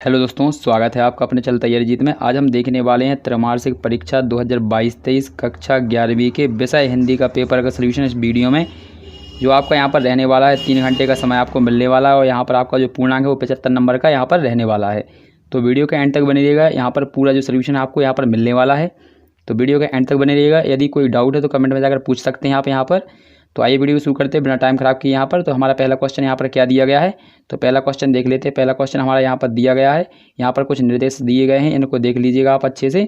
Hello दोस्तों, स्वागत है आपका अपने चल तैयारी जीत में। आज हम देखने वाले हैं त्रैमासिक परीक्षा 2022-23 कक्षा 11वीं के विषय हिंदी का पेपर का सलूशन इस वीडियो में जो आपका यहाँ पर रहने वाला है। 3 घंटे का समय आपको मिलने वाला है और यहाँ पर आपका जो पूर्णांक है वो 75 नंबर का यहाँ पर रहने वाला है। तो वीडियो के एंड तक बने रहिएगा, यहाँ पर पूरा जो सलूशन आपको यहाँ पर मिलने वाला है। तो वीडियो के एंड तक बने रहिएगा। यदि कोई डाउट है तो कमेंट में जाकर पूछ सकते हैं आप यहाँ पर। तो आइए वीडियो शुरू करते हैं बिना टाइम खराब किए। यहाँ पर तो हमारा पहला क्वेश्चन यहाँ पर क्या दिया गया है, तो पहला क्वेश्चन देख लेते हैं। पहला क्वेश्चन हमारा यहाँ पर दिया गया है, यहाँ पर कुछ निर्देश दिए गए हैं, इनको देख लीजिएगा आप अच्छे से।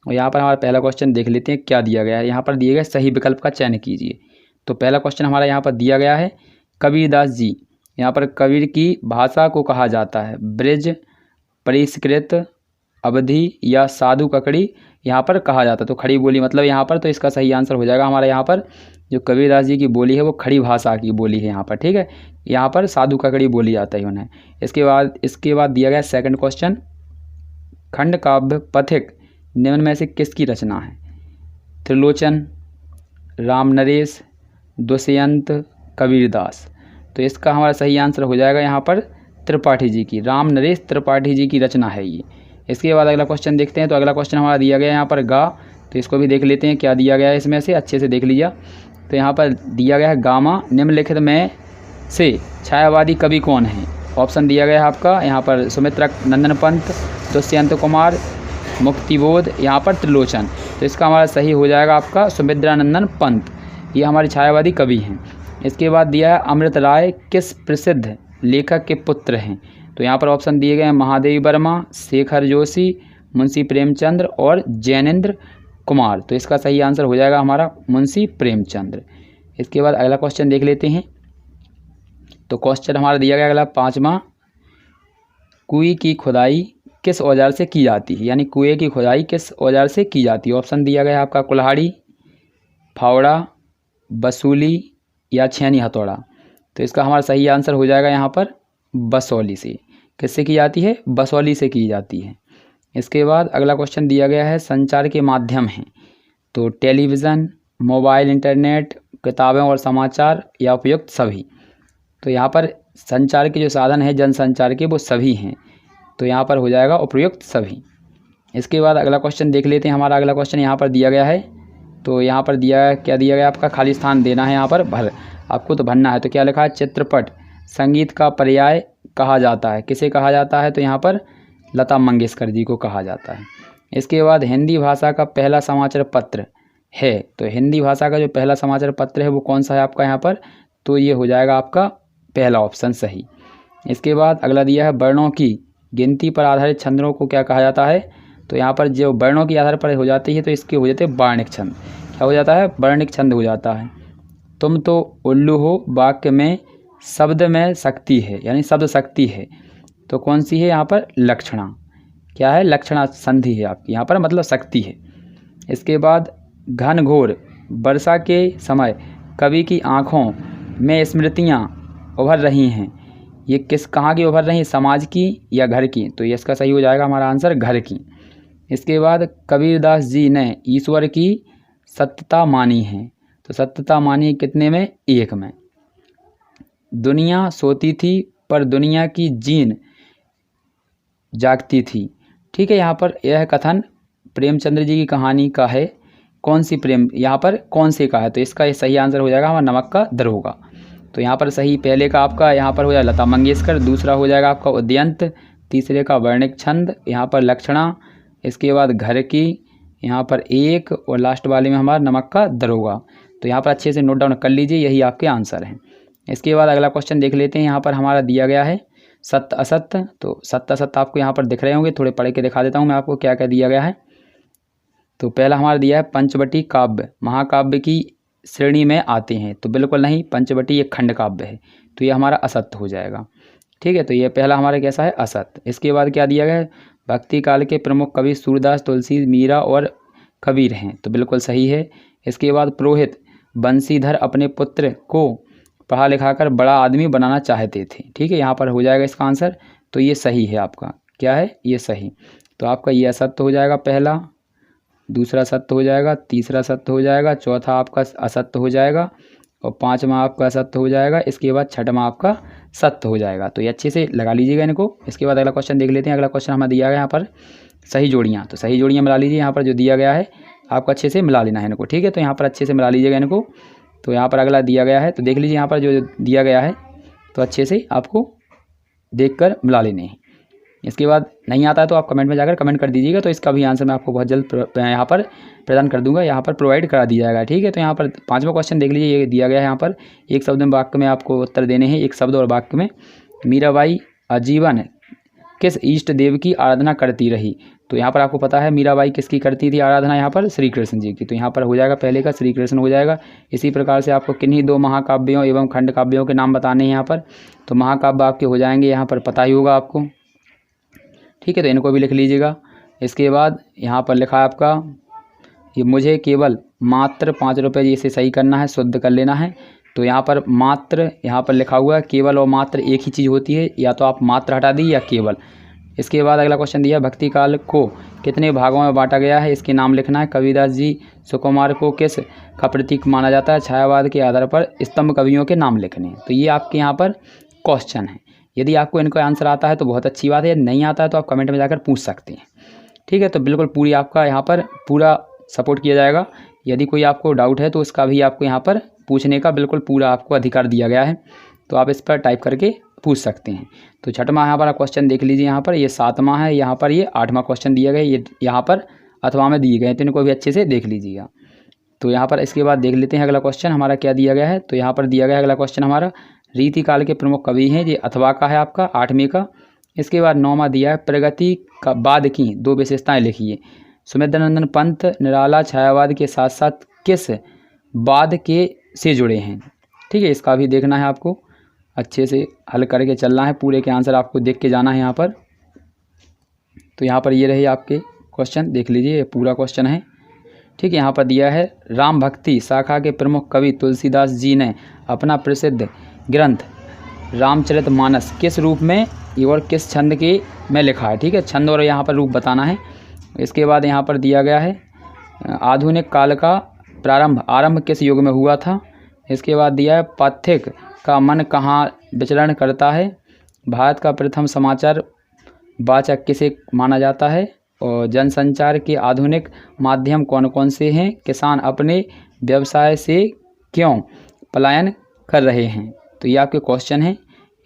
और यहाँ पर हमारा पहला क्वेश्चन देख लेते हैं क्या दिया गया है। यहाँ पर दिए गए सही विकल्प का चयन कीजिए। तो पहला क्वेश्चन हमारा यहाँ पर दिया गया है, कबीरदास जी, यहाँ पर कबीर की भाषा को कहा जाता है ब्रज, परिष्कृत, अवधि या साधु ककड़ी यहाँ पर कहा जाता है। तो खड़ी बोली मतलब यहाँ पर, तो इसका सही आंसर हो जाएगा हमारा यहाँ पर जो कबीरदास जी की बोली है वो खड़ी भाषा की बोली है यहाँ पर। ठीक है, यहाँ पर साधु ककड़ी बोली जाता है उन्हें। इसके बाद दिया गया सेकंड क्वेश्चन, खंड काव्य पथिक निम्न में से किसकी रचना है? त्रिलोचन, रामनरेश, दुष्यंत, कबीरदास। तो इसका हमारा सही आंसर हो जाएगा यहाँ पर त्रिपाठी जी की, रामनरेश त्रिपाठी जी की रचना है ये। इसके बाद अगला क्वेश्चन देखते हैं। तो अगला क्वेश्चन हमारा दिया गया है यहाँ पर गा, तो इसको भी देख लेते हैं क्या दिया गया है इसमें से, अच्छे से देख लीजिए। तो यहाँ पर दिया गया है गामा निम्नलिखित में से छायावादी कवि कौन है? ऑप्शन दिया गया है आपका यहाँ पर सुमित्रा नंदन पंत, दुष्यंत कुमार, मुक्तिबोध, यहाँ पर त्रिलोचन। तो इसका हमारा सही हो जाएगा आपका सुमित्रानंदन पंत, ये हमारे छायावादी कवि हैं। इसके बाद दिया है अमृत राय किस प्रसिद्ध लेखक के पुत्र हैं? तो यहाँ पर ऑप्शन दिए गए हैं महादेवी वर्मा, शेखर जोशी, मुंशी प्रेमचंद्र और जैनेन्द्र कुमार। तो इसका सही आंसर हो जाएगा हमारा मुंशी प्रेमचंद्र। इसके बाद अगला क्वेश्चन देख लेते हैं। तो क्वेश्चन हमारा दिया गया अगला पाँचवा, कुएं की खुदाई किस औजार से की जाती है? यानी कुएं की खुदाई किस औजार से की जाती है? ऑप्शन दिया गया है आपका कुल्हाड़ी, फावड़ा, बसूली या छेनी हथौड़ा। तो इसका हमारा सही आंसर हो जाएगा यहाँ पर बसौली से। किससे की जाती है? बसौली से की जाती है। इसके बाद अगला क्वेश्चन दिया गया है संचार के माध्यम हैं, तो टेलीविज़न, मोबाइल, इंटरनेट, किताबें और समाचार या उपयुक्त सभी। तो यहाँ पर संचार के जो साधन है जनसंचार के वो सभी हैं, तो यहाँ पर हो जाएगा उपयुक्त सभी। इसके बाद अगला क्वेश्चन देख लेते हैं। हमारा अगला क्वेश्चन यहाँ पर दिया गया है, तो यहाँ पर क्या दिया गया आपका खाली स्थान देना है यहाँ पर भर, आपको तो भरना है। तो क्या लिखा है? चित्रपट संगीत का पर्याय कहा जाता है, किसे कहा जाता है? तो यहाँ पर लता मंगेशकर जी को कहा जाता है। इसके बाद हिंदी भाषा का पहला समाचार पत्र है, तो हिंदी भाषा का जो पहला समाचार पत्र है वो कौन सा है आपका यहाँ पर? तो ये हो जाएगा आपका पहला ऑप्शन सही। इसके बाद अगला दिया है वर्णों की गिनती पर आधारित छंदों को क्या कहा जाता है? तो यहाँ पर जो वर्णों की आधार पर हो जाती है तो इसके हो जाते हैं वर्णिक छंद। क्या हो जाता है? वर्णिक छंद हो जाता है। तुम तो उल्लू हो वाक्य में शब्द में शक्ति है, यानी शब्द शक्ति है, तो कौन सी है यहाँ पर? लक्षणा। क्या है? लक्षणा संधि है आपकी यहाँ पर, मतलब शक्ति है। इसके बाद घनघोर वर्षा के समय कवि की आँखों में स्मृतियाँ उभर रही हैं, ये कहाँ की उभर रही हैं? समाज की या घर की? तो ये इसका सही हो जाएगा हमारा आंसर घर की। इसके बाद कबीरदास जी ने ईश्वर की सत्यता मानी है, तो सत्यता मानी कितने में? 1 में। दुनिया सोती थी पर दुनिया की जीन जागती थी। ठीक है, यहाँ पर यह कथन प्रेमचंद्र जी की कहानी का है। कौन सी प्रेम यहाँ पर कौन से का है? तो इसका सही आंसर हो जाएगा हमारा नमक का दरोगा। तो यहाँ पर सही पहले का आपका यहाँ पर हो जाएगा लता मंगेशकर, दूसरा हो जाएगा आपका उदयंत, तीसरे का वर्णिक छंद, यहाँ पर लक्षणा, इसके बाद घर की, यहाँ पर 1 और लास्ट वाले में हमारा नमक का दरोगा। तो यहाँ पर अच्छे से नोट डाउन कर लीजिए, यही आपके आंसर हैं। इसके बाद अगला क्वेश्चन देख लेते हैं। यहाँ पर हमारा दिया गया है सत्य असत्य, तो सत्य असत्य आपको यहाँ पर दिख रहे होंगे, थोड़े पढ़ के दिखा देता हूँ मैं आपको क्या क्या दिया गया है। तो पहला हमारा दिया है पंचवटी काव्य महाकाव्य की श्रेणी में आते हैं, तो बिल्कुल नहीं, पंचवटी ये खंड काव्य है, तो ये हमारा असत्य हो जाएगा। ठीक है, तो ये पहला हमारा कैसा है? असत्य। इसके बाद क्या दिया गया है? भक्ति काल के प्रमुख कवि सूरदास, तुलसी, मीरा और कबीर हैं, तो बिल्कुल सही है। इसके बाद पुरोहित बंशीधर अपने पुत्र को पढ़ा लिखा कर बड़ा आदमी बनाना चाहते थे। ठीक है, यहाँ पर हो जाएगा इसका आंसर, तो ये सही है आपका। क्या है? ये सही। तो आपका ये असत्य हो जाएगा पहला, दूसरा सत्य हो जाएगा, तीसरा सत्य हो जाएगा, चौथा आपका असत्य हो जाएगा और पाँचवा आपका सत्य हो जाएगा, इसके बाद छठवां आपका सत्य हो जाएगा। तो ये अच्छे से लगा लीजिएगा इनको। इसके बाद अगला क्वेश्चन देख लेते हैं। अगला क्वेश्चन हमें दिया गया यहाँ पर सही जोड़ियाँ, तो सही जोड़ियाँ मिला लीजिए। यहाँ पर जो दिया गया है आपको अच्छे से मिला लेना है इनको, ठीक है। तो यहाँ पर अच्छे से मिला लीजिएगा इनको। तो यहाँ पर अगला दिया गया है, तो देख लीजिए यहाँ पर जो दिया गया है तो अच्छे से आपको देखकर मिला लेने हैं। इसके बाद नहीं आता है तो आप कमेंट में जाकर कमेंट कर दीजिएगा, तो इसका भी आंसर मैं आपको बहुत जल्द यहाँ पर प्रदान कर दूंगा, यहाँ पर प्रोवाइड करा दिया जाएगा, ठीक है। तो यहाँ पर पाँचवा क्वेश्चन देख लीजिए, ये दिया गया है यहाँ पर एक शब्द में वाक्य में आपको उत्तर देने हैं। एक शब्द और वाक्य में, मीराबाई आजीवन किस इष्ट देव की आराधना करती रही। तो यहाँ पर आपको पता है मीराबाई किसकी करती थी आराधना, यहाँ पर श्री कृष्ण जी की। तो यहाँ पर हो जाएगा पहले का श्री कृष्ण हो जाएगा। इसी प्रकार से आपको किन्हीं दो महाकाव्यों एवं खंड काव्यों के नाम बताने हैं यहाँ पर। तो महाकाव्य आपके हो जाएंगे, यहाँ पर पता ही होगा आपको, ठीक है। तो इनको भी लिख लीजिएगा। इसके बाद यहाँ पर लिखा है आपका, ये मुझे केवल मात्र 5 रुपये, इसे सही करना है, शुद्ध कर लेना है। तो यहाँ पर मात्र यहाँ पर लिखा हुआ है, केवल और मात्र एक ही चीज़ होती है, या तो आप मात्र हटा दी या केवल। इसके बाद अगला क्वेश्चन दिया, भक्ति काल को कितने भागों में बांटा गया है, इसके नाम लिखना है। कबीरदास जी सुकुमार को किस का प्रतीक माना जाता है। छायावाद के आधार पर स्तंभ कवियों के नाम लिखने हैं। तो ये आपके यहाँ पर क्वेश्चन है। यदि आपको इनका आंसर आता है तो बहुत अच्छी बात है, यदि नहीं आता है तो आप कमेंट में जाकर पूछ सकते हैं, ठीक है। तो बिल्कुल पूरी आपका यहाँ पर पूरा सपोर्ट किया जाएगा। यदि कोई आपको डाउट है तो उसका भी आपको यहाँ पर पूछने का बिल्कुल पूरा आपको अधिकार दिया गया है, तो आप इस पर टाइप करके पूछ सकते हैं। तो छठवां यहाँ पर क्वेश्चन देख लीजिए, यहाँ पर ये 7वां है, यहाँ पर ये 8वां क्वेश्चन दिया गया, ये यहाँ पर अथवा में दिए गए, तो इनको भी अच्छे से देख लीजिएगा। तो यहाँ पर इसके बाद देख लेते हैं अगला क्वेश्चन हमारा क्या दिया गया है। तो यहाँ पर दिया गया है अगला क्वेश्चन हमारा, रीति काल के प्रमुख कवि हैं, ये अथवा का है आपका 8वें का। इसके बाद 9वां दिया है, प्रगति का बाद की 2 विशेषताएं लिखिए। सुमित्रानंदन पंत निराला छायावाद के साथ साथ किस बाद के से जुड़े हैं, ठीक है। इसका भी देखना है आपको, अच्छे से हल करके चलना है, पूरे के आंसर आपको देख के जाना है यहाँ पर। तो यहाँ पर ये रहे आपके क्वेश्चन, देख लीजिए ये पूरा क्वेश्चन है, ठीक है। यहाँ पर दिया है, राम भक्ति शाखा के प्रमुख कवि तुलसीदास जी ने अपना प्रसिद्ध ग्रंथ रामचरितमानस किस रूप में और किस छंद के में लिखा है, ठीक है। छंद और यहाँ पर रूप बताना है। इसके बाद यहाँ पर दिया गया है, आधुनिक काल का आरंभ किस युग में हुआ था। इसके बाद दिया है, पाठ्यक का मन कहाँ विचरण करता है। भारत का प्रथम समाचार वाचक किसे माना जाता है। और जनसंचार के आधुनिक माध्यम कौन कौन से हैं। किसान अपने व्यवसाय से क्यों पलायन कर रहे हैं। तो ये आपके क्वेश्चन हैं,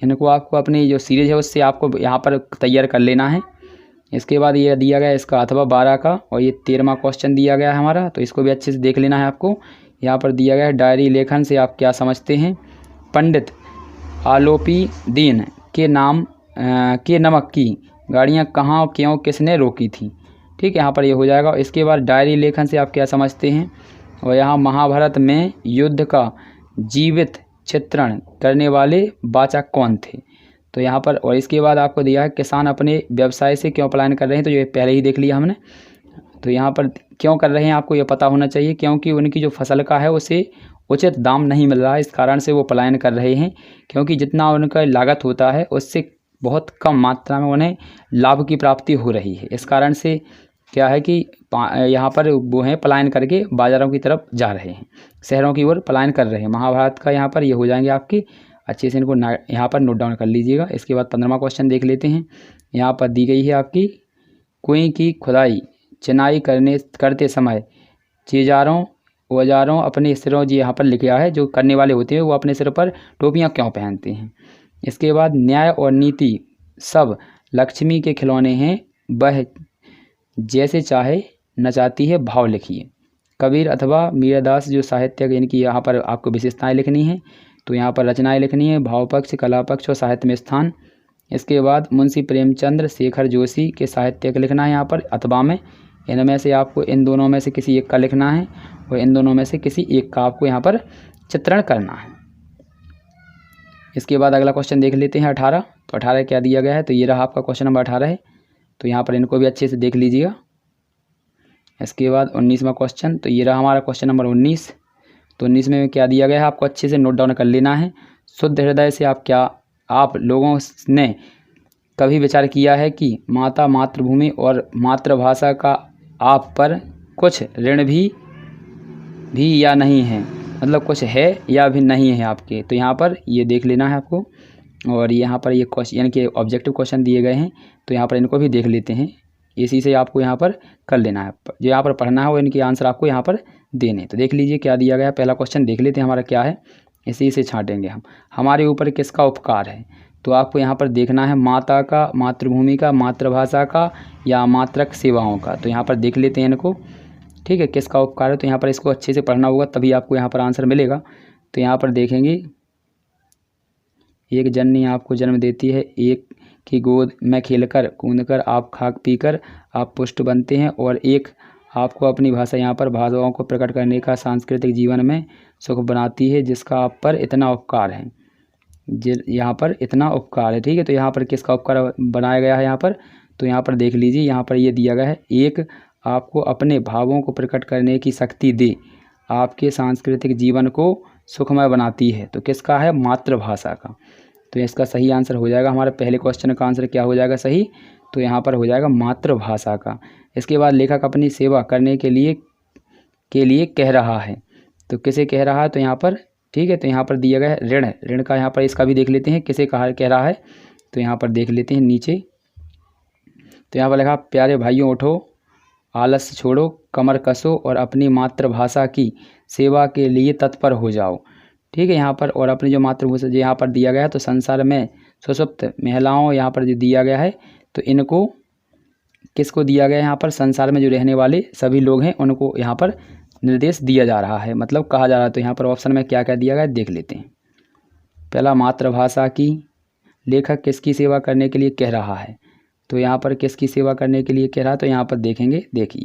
इनको आपको अपनी जो सीरीज है उससे आपको यहाँ पर तैयार कर लेना है। इसके बाद ये दिया गया इसका अथवा 12 का, और ये 13वां क्वेश्चन दिया गया है हमारा, तो इसको भी अच्छे से देख लेना है आपको। यहाँ पर दिया गया है, डायरी लेखन से आप क्या समझते हैं। पंडित आलोपी दीन के नाम के नमक की गाड़ियाँ कहाँ क्यों किसने रोकी थी, ठीक है। यहाँ पर ये हो जाएगा। इसके बाद डायरी लेखन से आप क्या समझते हैं। और यहाँ महाभारत में युद्ध का जीवित चित्रण करने वाले वाचक कौन थे। तो यहाँ पर, और इसके बाद आपको दिया है, किसान अपने व्यवसाय से क्यों पलायन कर रहे हैं। तो ये पहले ही देख लिया हमने। तो यहाँ पर क्यों कर रहे हैं आपको ये पता होना चाहिए, क्योंकि उनकी जो फसल का है उसे उचित दाम नहीं मिल रहा है, इस कारण से वो पलायन कर रहे हैं। क्योंकि जितना उनका लागत होता है उससे बहुत कम मात्रा में उन्हें लाभ की प्राप्ति हो रही है। इस कारण से क्या है कि यहाँ पर वो हैं पलायन करके बाज़ारों की तरफ जा रहे हैं, शहरों की ओर पलायन कर रहे हैं। महाभारत का यहाँ पर ये हो जाएंगे आपके, अच्छे से इनको यहाँ पर नोट डाउन कर लीजिएगा। इसके बाद 15वां क्वेश्चन देख लेते हैं। यहाँ पर दी गई है आपकी, कुएं की खुदाई चिनाई करते समय चीजारों औजारों अपने सिरों, जी यहाँ पर लिखा है, जो करने वाले होते हैं वो अपने सिर पर टोपियाँ क्यों पहनते हैं। इसके बाद न्याय और नीति सब लक्ष्मी के खिलौने हैं, वह जैसे चाहे नचाती है, भाव लिखिए। कबीर अथवा मीरादास जो साहित्यक, इनकी यहाँ पर आपको विशेषताएं लिखनी है। तो यहाँ पर रचनाएं लिखनी है, भाव पक्ष, कला पक्ष और साहित्य में स्थान। इसके बाद मुंशी प्रेमचंद्र शेखर जोशी के साहित्यक लिखना है यहाँ पर अथवा में। इनमें से आपको इन दोनों में से किसी एक का लिखना है, और इन दोनों में से किसी एक का आपको यहाँ पर चित्रण करना है। इसके बाद अगला क्वेश्चन देख लेते हैं 18। तो 18 क्या दिया गया है। तो ये रहा आपका क्वेश्चन नंबर 18 है। तो यहाँ पर इनको भी अच्छे से देख लीजिएगा। इसके बाद 19वां क्वेश्चन, तो ये रहा हमारा क्वेश्चन नंबर 19। तो 19 में क्या दिया गया है आपको अच्छे से नोट डाउन कर लेना है। शुद्ध हृदय से आप लोगों ने कभी विचार किया है कि माता मातृभूमि और मातृभाषा का आप पर कुछ ऋण भी या नहीं है। मतलब कुछ है या भी नहीं है आपके, तो यहाँ पर ये देख लेना है आपको। और यहाँ पर ये क्वेश्चन यानी कि ऑब्जेक्टिव क्वेश्चन दिए गए हैं, तो यहाँ पर इनको भी देख लेते हैं। इसी से आपको यहाँ पर कर लेना है, जो यहाँ पर पढ़ना है वो इनके आंसर आपको यहाँ पर देने। तो देख लीजिए क्या दिया गया है। पहला क्वेश्चन देख लेते हैं हमारा क्या है, इसी से छांटेंगे हम। हमारे ऊपर किसका उपकार है, तो आपको यहाँ पर देखना है माता का, मातृभूमि का, मातृभाषा का या मातृक सेवाओं का। तो यहाँ पर देख लेते हैं इनको, ठीक है, किसका उपकार है। तो यहाँ पर इसको अच्छे से पढ़ना होगा तभी आपको यहाँ पर आंसर मिलेगा। तो यहाँ पर देखेंगे, एक जननी आपको जन्म देती है, एक की गोद में खेलकर कूदकर आप खाक पीकर आप पुष्ट बनते हैं, और एक आपको अपनी भाषा यहाँ पर भाषाओं को प्रकट करने का सांस्कृतिक जीवन में सुख बनाती है, जिसका आप पर इतना उपकार है। यहाँ पर इतना उपकार है, ठीक है। तो यहाँ पर किसका उपकार बनाया गया है यहाँ पर, तो यहाँ पर देख लीजिए, यहाँ पर ये दिया गया है, एक आपको अपने भावों को प्रकट करने की शक्ति दे, आपके सांस्कृतिक जीवन को सुखमय बनाती है। तो किसका है, मातृभाषा का। तो इसका सही आंसर हो जाएगा, हमारे पहले क्वेश्चन का आंसर क्या हो जाएगा सही, तो यहाँ पर हो जाएगा मातृभाषा का। इसके बाद लेखक अपनी सेवा करने के लिए कह रहा है, तो किसे कह रहा है, तो यहाँ पर ठीक है। तो यहाँ पर दिया गया है ऋण, ऋण का यहाँ पर इसका भी देख लेते हैं किसे कह रहा है। तो यहाँ पर देख लेते हैं नीचे, तो यहाँ पर लिखा, प्यारे भाइयों उठो, आलस्य छोड़ो, कमर कसो और अपनी मातृभाषा की सेवा के लिए तत्पर हो जाओ, ठीक है। यहाँ पर और अपनी जो मातृभाषा जो यहाँ पर दिया गया है, तो संसार में सुषुप्त महिलाओं यहाँ पर जो दिया गया है, तो इनको किसको दिया गया है, यहाँ पर संसार में जो रहने वाले सभी लोग हैं उनको यहाँ पर निर्देश दिया जा रहा है, मतलब कहा जा रहा है। तो यहाँ पर ऑप्शन में क्या क्या दिया गया है देख लेते हैं। पहला, मातृभाषा की, लेखक किसकी सेवा करने के लिए कह रहा है, तो यहाँ पर किसकी सेवा करने के लिए कह रहा है, तो यहाँ पर देखेंगे, देखिए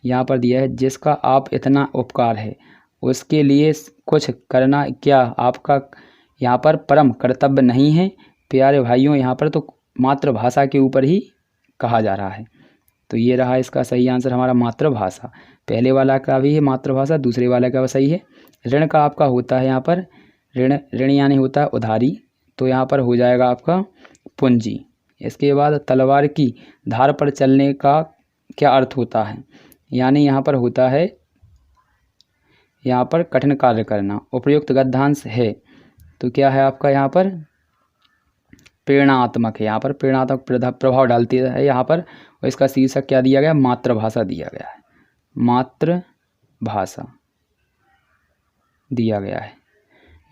यहाँ पर दिया है, जिसका आप इतना उपकार है उसके लिए कुछ करना क्या आपका यहाँ पर परम कर्तव्य नहीं है। प्यारे भाइयों, यहाँ पर तो मातृभाषा के ऊपर ही कहा जा रहा है। तो ये रहा इसका सही आंसर हमारा, मातृभाषा। पहले वाला का भी है मातृभाषा, दूसरे वाला का सही है। ऋण का आपका होता है यहाँ पर ऋण, ऋण यानी होता है उधारी, तो यहाँ पर हो जाएगा आपका पूंजी। इसके बाद तलवार की धार पर चलने का क्या अर्थ होता है, यानी यहाँ पर होता है यहाँ पर कठिन कार्य करना। उपयुक्त गद्यांश है, तो क्या है आपका यहाँ पर प्रेरणात्मक है, यहाँ पर प्रेरणात्मक प्रभाव डालती है यहाँ पर। और इसका शीर्षक क्या दिया गया, मातृभाषा दिया गया है, मातृभाषा दिया गया है।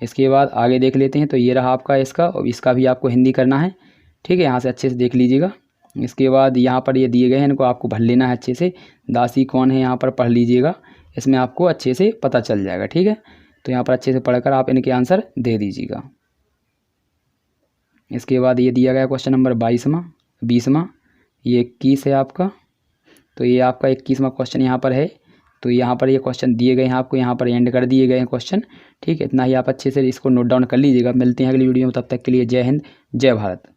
इसके बाद आगे देख लेते हैं, तो ये रहा आपका इसका, और इसका भी आपको हिंदी करना है, ठीक है। यहाँ से अच्छे से देख लीजिएगा। इसके बाद यहाँ पर ये दिए गए हैं, इनको आपको भर लेना है अच्छे से। दासी कौन है यहाँ पर पढ़ लीजिएगा, इसमें आपको अच्छे से पता चल जाएगा, ठीक है। तो यहाँ पर अच्छे से पढ़कर आप इनके आंसर दे दीजिएगा। इसके बाद ये दिया गया क्वेश्चन नंबर 20वां, ये 21 है आपका। तो ये आपका 21वां क्वेश्चन यहाँ पर है। तो यहाँ पर ये क्वेश्चन दिए गए हैं आपको, यहाँ पर एंड कर दिए गए हैं क्वेश्चन, ठीक है। इतना ही आप अच्छे से इसको नोट डाउन कर लीजिएगा। मिलते हैं अगली वीडियो में, तब तक के लिए जय हिंद, जय भारत।